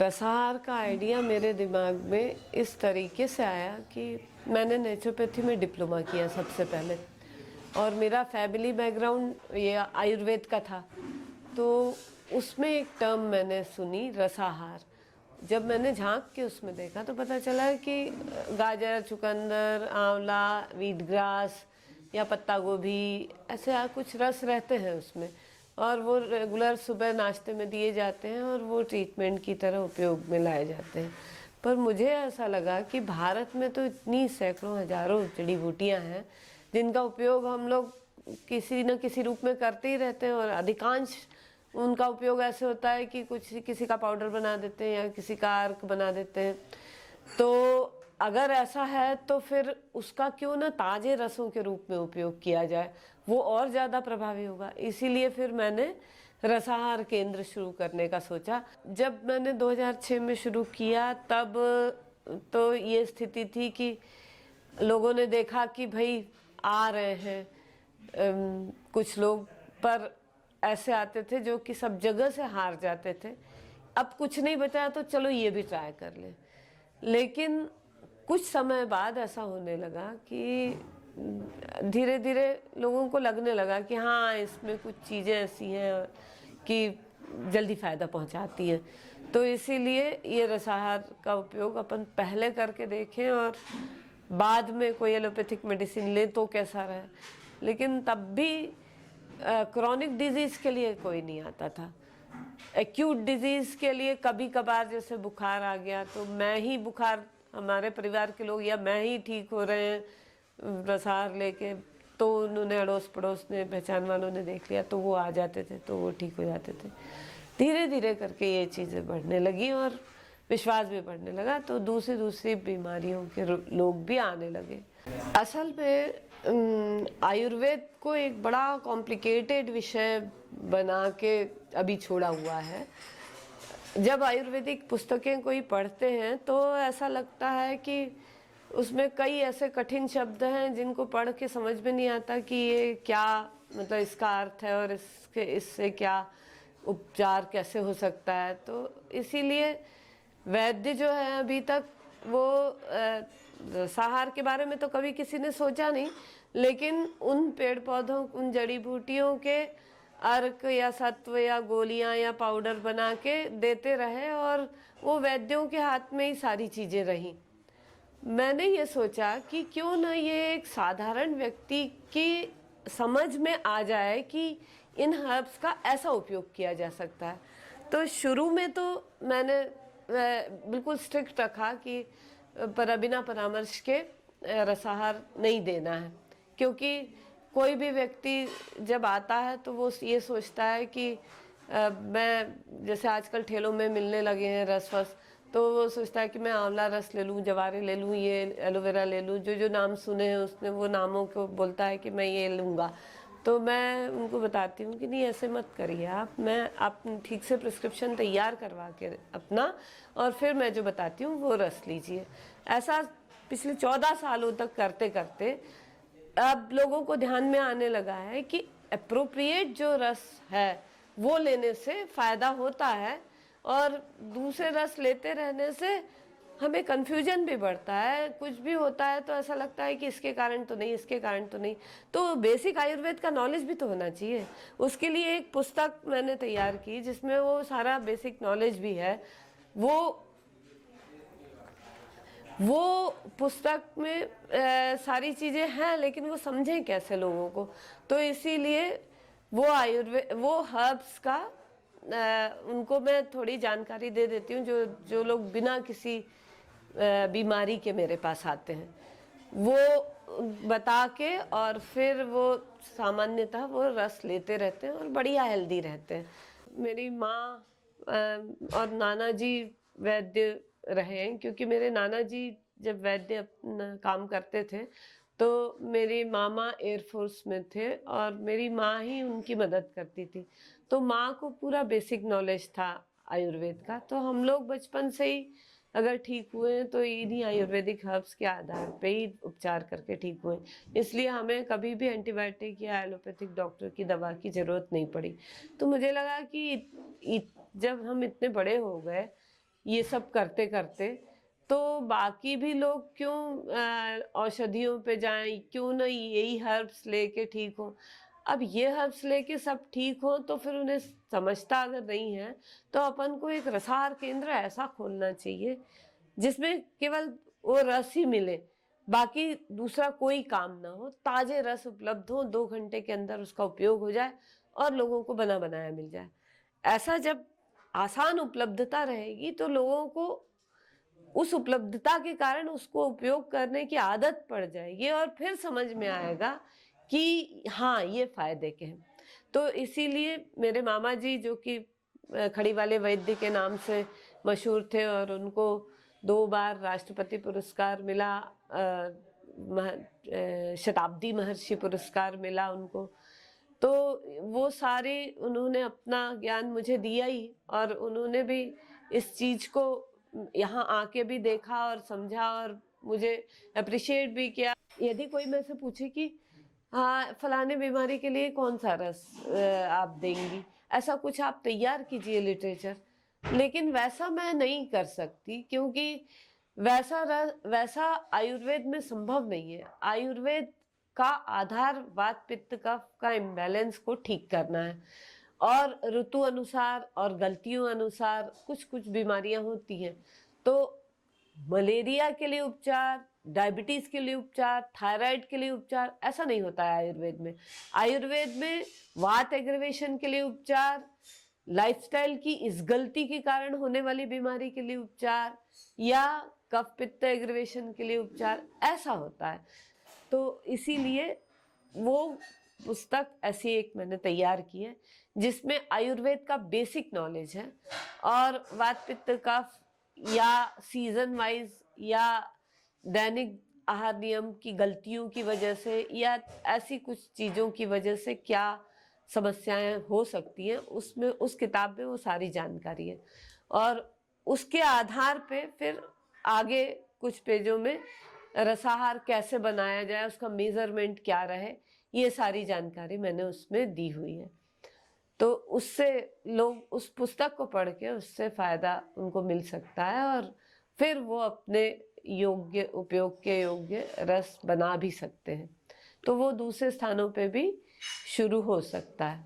रसाहार का आइडिया मेरे दिमाग में इस तरीके से आया कि मैंने नेचुरोपैथी में डिप्लोमा किया सबसे पहले, और मेरा फैमिली बैकग्राउंड ये आयुर्वेद का था। तो उसमें एक टर्म मैंने सुनी, रसाहार। जब मैंने झांक के उसमें देखा तो पता चला कि गाजर, चुकंदर, आंवला, वीट ग्रास या पत्ता गोभी, ऐसे कुछ रस रहते हैं उसमें, और वो रेगुलर सुबह नाश्ते में दिए जाते हैं और वो ट्रीटमेंट की तरह उपयोग में लाए जाते हैं। पर मुझे ऐसा लगा कि भारत में तो इतनी सैकड़ों हजारों जड़ी बूटियाँ हैं जिनका उपयोग हम लोग किसी न किसी रूप में करते ही रहते हैं, और अधिकांश उनका उपयोग ऐसे होता है कि किसी का पाउडर बना देते हैं या किसी का अर्क बना देते हैं। तो अगर ऐसा है तो फिर उसका क्यों ना ताज़े रसों के रूप में उपयोग किया जाए, वो और ज़्यादा प्रभावी होगा। इसीलिए फिर मैंने रसाहार केंद्र शुरू करने का सोचा। जब मैंने 2006 में शुरू किया तब तो ये स्थिति थी कि लोगों ने देखा कि भाई आ रहे हैं कुछ लोग, पर ऐसे आते थे जो कि सब जगह से हार जाते थे। अब कुछ नहीं बचा तो चलो ये भी ट्राई कर लें। लेकिन कुछ समय बाद ऐसा होने लगा कि धीरे धीरे लोगों को लगने लगा कि हाँ, इसमें कुछ चीज़ें ऐसी हैं कि जल्दी फ़ायदा पहुंचाती हैं। तो इसीलिए ये रसाहार का उपयोग अपन पहले करके देखें और बाद में कोई एलोपैथिक मेडिसिन ले तो कैसा रहे। लेकिन तब भी क्रॉनिक डिजीज़ के लिए कोई नहीं आता था। एक्यूट डिजीज़ के लिए कभी कभार जैसे बुखार आ गया तो मैं ही बुखार, हमारे परिवार के लोग या मैं ही ठीक हो रहे हैं रसाहार लेके, तो उन्होंने अड़ोस पड़ोस ने, पहचान वालों ने देख लिया तो वो आ जाते थे, तो वो ठीक हो जाते थे। धीरे धीरे करके ये चीज़ें बढ़ने लगी और विश्वास भी बढ़ने लगा, तो दूसरी दूसरी बीमारियों के लोग भी आने लगे। असल में आयुर्वेद को एक बड़ा कॉम्प्लिकेटेड विषय बना के अभी छोड़ा हुआ है। जब आयुर्वेदिक पुस्तकें कोई पढ़ते हैं तो ऐसा लगता है कि उसमें कई ऐसे कठिन शब्द हैं जिनको पढ़ के समझ में नहीं आता कि ये क्या, मतलब इसका अर्थ है और इससे क्या उपचार कैसे हो सकता है। तो इसीलिए वैद्य जो है अभी तक वो रसाहार के बारे में तो कभी किसी ने सोचा नहीं, लेकिन उन पेड़ पौधों, उन जड़ी बूटियों के अर्क या सत्व या गोलियां या पाउडर बना के देते रहे और वो वैद्यों के हाथ में ही सारी चीज़ें रहीं। मैंने ये सोचा कि क्यों ना ये एक साधारण व्यक्ति की समझ में आ जाए कि इन हर्ब्स का ऐसा उपयोग किया जा सकता है। तो शुरू में तो मैंने बिल्कुल स्ट्रिक्ट रखा कि बिना परामर्श के रसाहार नहीं देना है, क्योंकि कोई भी व्यक्ति जब आता है तो वो ये सोचता है कि मैं, जैसे आजकल ठेलों में मिलने लगे हैं रस वस, तो वो सोचता है कि मैं आंवला रस ले लूँ, जवारे ले लूँ, ये एलोवेरा ले लूँ, जो जो नाम सुने हैं उसने वो नामों को बोलता है कि मैं ये लूँगा। तो मैं उनको बताती हूँ कि नहीं, ऐसे मत करिए आप ठीक से प्रिस्क्रिप्शन तैयार करवा के अपना, और फिर मैं जो बताती हूँ वो रस लीजिए। ऐसा पिछले 14 सालों तक करते करते अब लोगों को ध्यान में आने लगा है कि एप्रोप्रिएट जो रस है वो लेने से फ़ायदा होता है, और दूसरे रस लेते रहने से हमें कन्फ्यूजन भी बढ़ता है। कुछ भी होता है तो ऐसा लगता है कि इसके कारण तो नहीं, इसके कारण तो नहीं। तो बेसिक आयुर्वेद का नॉलेज भी तो होना चाहिए। उसके लिए एक पुस्तक मैंने तैयार की जिसमें वो सारा बेसिक नॉलेज भी है। वो पुस्तक में सारी चीज़ें हैं, लेकिन वो समझें कैसे लोगों को। तो इसीलिए वो हर्ब्स का उनको मैं थोड़ी जानकारी दे देती हूँ, जो लोग बिना किसी बीमारी के मेरे पास आते हैं, वो बता के, और फिर वो सामान्यतः वो रस लेते रहते हैं और बढ़िया हेल्दी रहते हैं। मेरी माँ और नाना जी वैद्य रहे हैं, क्योंकि मेरे नाना जी जब वैद्य अपना काम करते थे तो मेरी मामा एयरफोर्स में थे और मेरी माँ ही उनकी मदद करती थी। तो माँ को पूरा बेसिक नॉलेज था आयुर्वेद का। तो हम लोग बचपन से ही अगर ठीक हुए हैं तो इन्हीं आयुर्वेदिक हर्ब्स के आधार पे ही उपचार करके ठीक हुए। इसलिए हमें कभी भी एंटीबायोटिक या एलोपैथिक डॉक्टर की दवा की ज़रूरत नहीं पड़ी। तो मुझे लगा कि जब हम इतने बड़े हो गए ये सब करते करते, तो बाकी भी लोग क्यों औषधियों पे जाएं, क्यों ना यही हर्ब्स लेके ठीक हो। अब ये हर्ब्स लेके सब ठीक हो तो फिर उन्हें समझता अगर नहीं है तो अपन को एक रसाहार केंद्र ऐसा खोलना चाहिए जिसमें केवल वो रस ही मिले, बाकी दूसरा कोई काम ना हो, ताजे रस उपलब्ध हो, 2 घंटे के अंदर उसका उपयोग हो जाए और लोगों को बना बनाया मिल जाए। ऐसा जब आसान उपलब्धता रहेगी तो लोगों को उस उपलब्धता के कारण उसको उपयोग करने की आदत पड़ जाएगी और फिर समझ में आएगा कि हाँ ये फायदे के हैं। तो इसीलिए मेरे मामा जी जो कि खड़ी वाले वैद्य के नाम से मशहूर थे और उनको 2 बार राष्ट्रपति पुरस्कार मिला, शताब्दी महर्षि पुरस्कार मिला उनको। तो वो सारे उन्होंने अपना ज्ञान मुझे दिया ही, और उन्होंने भी इस चीज़ को यहाँ आके भी देखा और समझा और मुझे अप्रिशिएट भी किया। यदि कोई मेरे से पूछे कि हाँ फलाने बीमारी के लिए कौन सा रस आप देंगी, ऐसा कुछ आप तैयार कीजिए लिटरेचर, लेकिन वैसा मैं नहीं कर सकती क्योंकि वैसा आयुर्वेद में संभव नहीं है। आयुर्वेद का आधार वात पित्त कफ का इम्बैलेंस को ठीक करना है, और ऋतु अनुसार और गलतियों अनुसार कुछ कुछ बीमारियां होती हैं। तो मलेरिया के लिए उपचार, डायबिटीज के लिए उपचार, थायराइड के लिए उपचार, ऐसा नहीं होता है आयुर्वेद में। आयुर्वेद में वात एग्रीवेशन के लिए उपचार, लाइफस्टाइल की इस गलती के कारण होने वाली बीमारी के लिए उपचार, या कफ पित्त एग्रीवेशन के लिए उपचार, ऐसा होता है। तो इसीलिए वो पुस्तक ऐसी एक मैंने तैयार की है जिसमें आयुर्वेद का बेसिक नॉलेज है, और वात पित्त कफ या सीजन वाइज या दैनिक आहार नियम की गलतियों की वजह से या ऐसी कुछ चीज़ों की वजह से क्या समस्याएं हो सकती हैं, उसमें उस किताब में वो सारी जानकारी है। और उसके आधार पे फिर आगे कुछ पेजों में रसाहार कैसे बनाया जाए, उसका मेजरमेंट क्या रहे, ये सारी जानकारी मैंने उसमें दी हुई है। तो उससे लोग उस पुस्तक को पढ़ के उससे फ़ायदा उनको मिल सकता है और फिर वो अपने योग्य उपयोग के योग्य रस बना भी सकते हैं। तो वो दूसरे स्थानों पे भी शुरू हो सकता है।